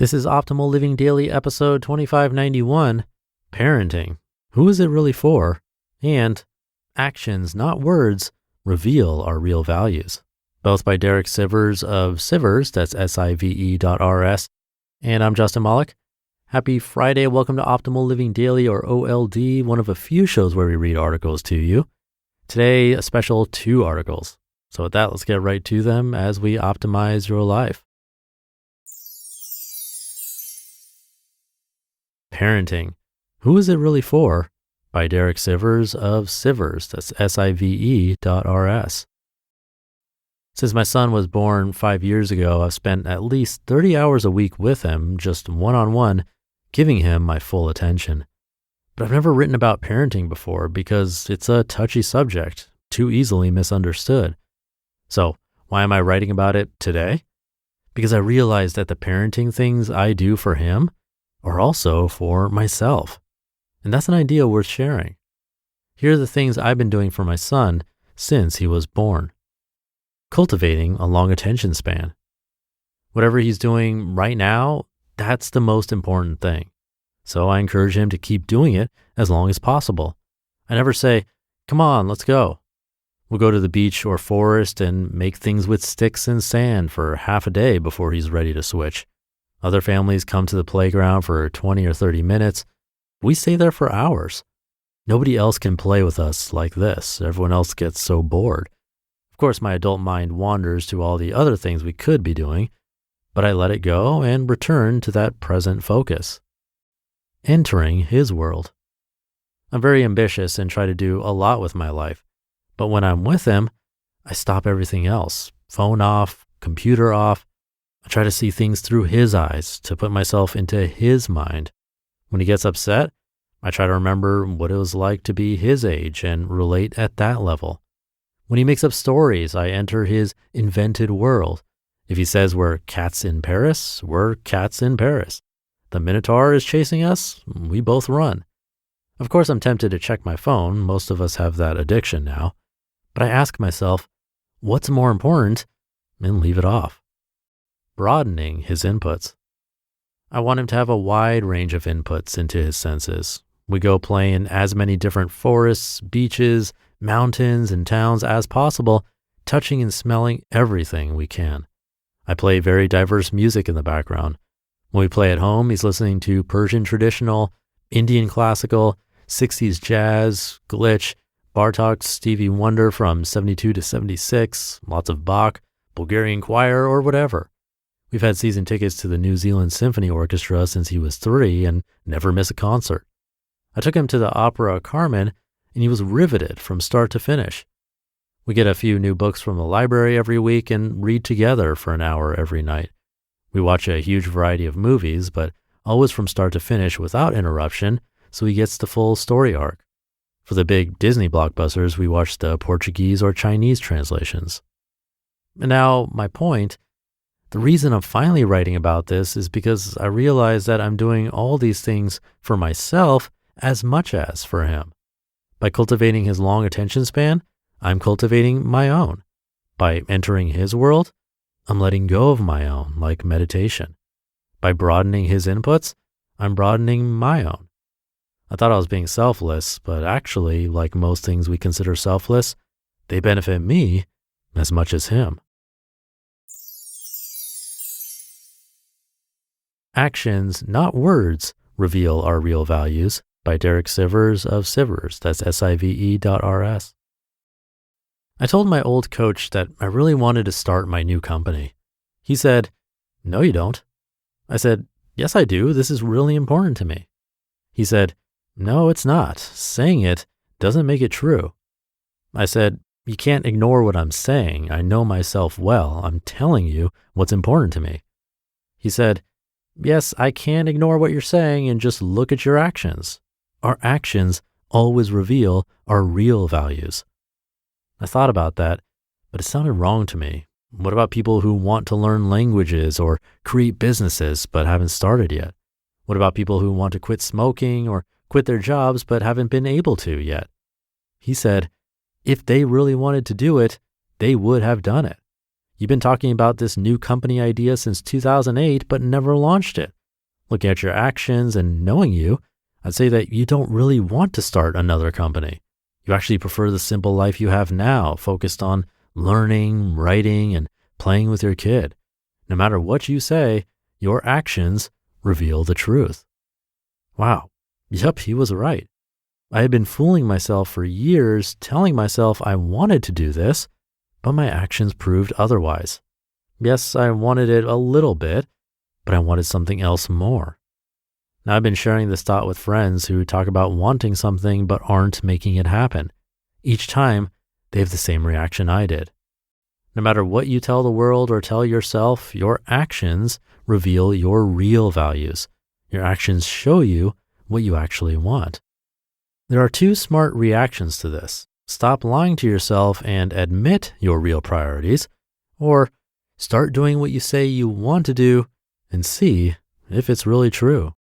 This is Optimal Living Daily episode 2591, Parenting. Who is it really for? And Actions, not words, reveal our real values. Both by Derek Sivers of Sivers, that's Sive.rs. And I'm Justin Malik. Happy Friday. Welcome to Optimal Living Daily, or OLD, one of a few shows where we read articles to you. Today, a special 2 articles. So with that, let's get right to them as we optimize your life. Parenting. Who is it really for? By Derek Sivers of Sivers, that's Sive.rs. Since my son was born 5 years ago, I've spent at least 30 hours a week with him, just one-on-one, giving him my full attention. But I've never written about parenting before because it's a touchy subject, too easily misunderstood. So why am I writing about it today? Because I realized that the parenting things I do for him are also for myself. And that's an idea worth sharing. Here are the things I've been doing for my son since he was born. Cultivating a long attention span. Whatever he's doing right now, that's the most important thing. So I encourage him to keep doing it as long as possible. I never say, come on, let's go. We'll go to the beach or forest and make things with sticks and sand for half a day before he's ready to switch. Other families come to the playground for 20 or 30 minutes. We stay there for hours. Nobody else can play with us like this. Everyone else gets so bored. Of course, my adult mind wanders to all the other things we could be doing, but I let it go and return to that present focus. Entering his world. I'm very ambitious and try to do a lot with my life, but when I'm with him, I stop everything else. Phone off, computer off. I try to see things through his eyes, to put myself into his mind. When he gets upset, I try to remember what it was like to be his age and relate at that level. When he makes up stories, I enter his invented world. If he says we're cats in Paris, we're cats in Paris. The Minotaur is chasing us, we both run. Of course, I'm tempted to check my phone. Most of us have that addiction now. But I ask myself, what's more important? And leave it off. Broadening his inputs. I want him to have a wide range of inputs into his senses. We go play in as many different forests, beaches, mountains, and towns as possible, touching and smelling everything we can. I play very diverse music in the background. When we play at home, he's listening to Persian traditional, Indian classical, 60s jazz, glitch, Bartok, Stevie Wonder from 72 to 76, lots of Bach, Bulgarian choir, or whatever. We've had season tickets to the New Zealand Symphony Orchestra since he was 3 and never miss a concert. I took him to the opera Carmen, and he was riveted from start to finish. We get a few new books from the library every week and read together for an hour every night. We watch a huge variety of movies, but always from start to finish without interruption, so he gets the full story arc. For the big Disney blockbusters, we watch the Portuguese or Chinese translations. And now, my point. The reason I'm finally writing about this is because I realize that I'm doing all these things for myself as much as for him. By cultivating his long attention span, I'm cultivating my own. By entering his world, I'm letting go of my own, like meditation. By broadening his inputs, I'm broadening my own. I thought I was being selfless, but actually, like most things we consider selfless, they benefit me as much as him. Actions, not words, reveal our real values, by Derek Sivers of Sivers, that's Sive.rs. I told my old coach that I really wanted to start my new company. He said, "No, you don't." I said, "Yes, I do. This is really important to me." He said, "No, it's not. Saying it doesn't make it true." I said, "You can't ignore what I'm saying. I know myself well. I'm telling you what's important to me." He said, "Yes, I can't ignore what you're saying and just look at your actions. Our actions always reveal our real values." I thought about that, but it sounded wrong to me. What about people who want to learn languages or create businesses but haven't started yet? What about people who want to quit smoking or quit their jobs but haven't been able to yet? He said, if they really wanted to do it, they would have done it. You've been talking about this new company idea since 2008, but never launched it. Looking at your actions and knowing you, I'd say that you don't really want to start another company. You actually prefer the simple life you have now, focused on learning, writing, and playing with your kid. No matter what you say, your actions reveal the truth. Wow. Yep, he was right. I had been fooling myself for years, telling myself I wanted to do this, but my actions proved otherwise. Yes, I wanted it a little bit, but I wanted something else more. Now, I've been sharing this thought with friends who talk about wanting something but aren't making it happen. Each time, they have the same reaction I did. No matter what you tell the world or tell yourself, your actions reveal your real values. Your actions show you what you actually want. There are two smart reactions to this. Stop lying to yourself and admit your real priorities, or start doing what you say you want to do and see if it's really true.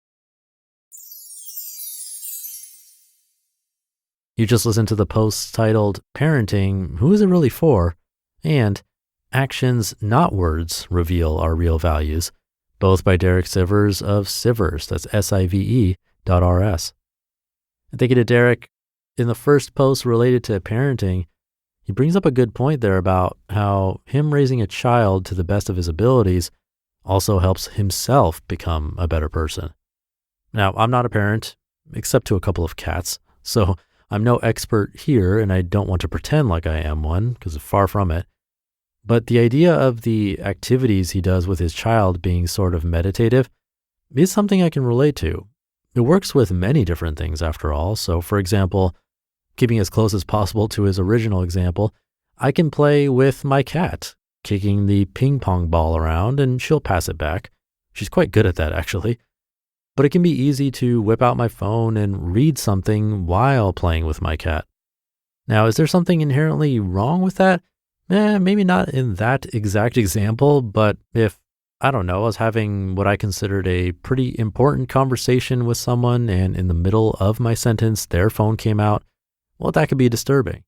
You just listened to the posts titled Parenting, Who Is It Really For? And Actions, Not Words, Reveal Our Real Values, both by Derek Sivers of Sivers, that's Sive.rs. And thank you to Derek. In the first post related to parenting, he brings up a good point there about how him raising a child to the best of his abilities also helps himself become a better person. Now, I'm not a parent, except to a couple of cats, so I'm no expert here, and I don't want to pretend like I am one, because far from it. But the idea of the activities he does with his child being sort of meditative is something I can relate to. It works with many different things after all. So for example, keeping as close as possible to his original example, I can play with my cat, kicking the ping pong ball around and she'll pass it back. She's quite good at that actually. But it can be easy to whip out my phone and read something while playing with my cat. Now, is there something inherently wrong with that? Maybe not in that exact example, but if, I don't know, I was having what I considered a pretty important conversation with someone and in the middle of my sentence, their phone came out, well, that could be disturbing.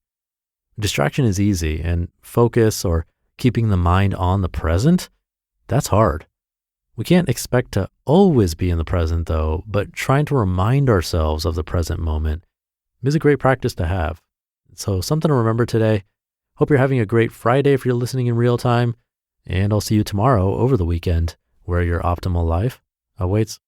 Distraction is easy, and focus or keeping the mind on the present, that's hard. We can't expect to always be in the present though, but trying to remind ourselves of the present moment is a great practice to have. So something to remember today. Hope you're having a great Friday if you're listening in real time, and I'll see you tomorrow over the weekend where your optimal life awaits.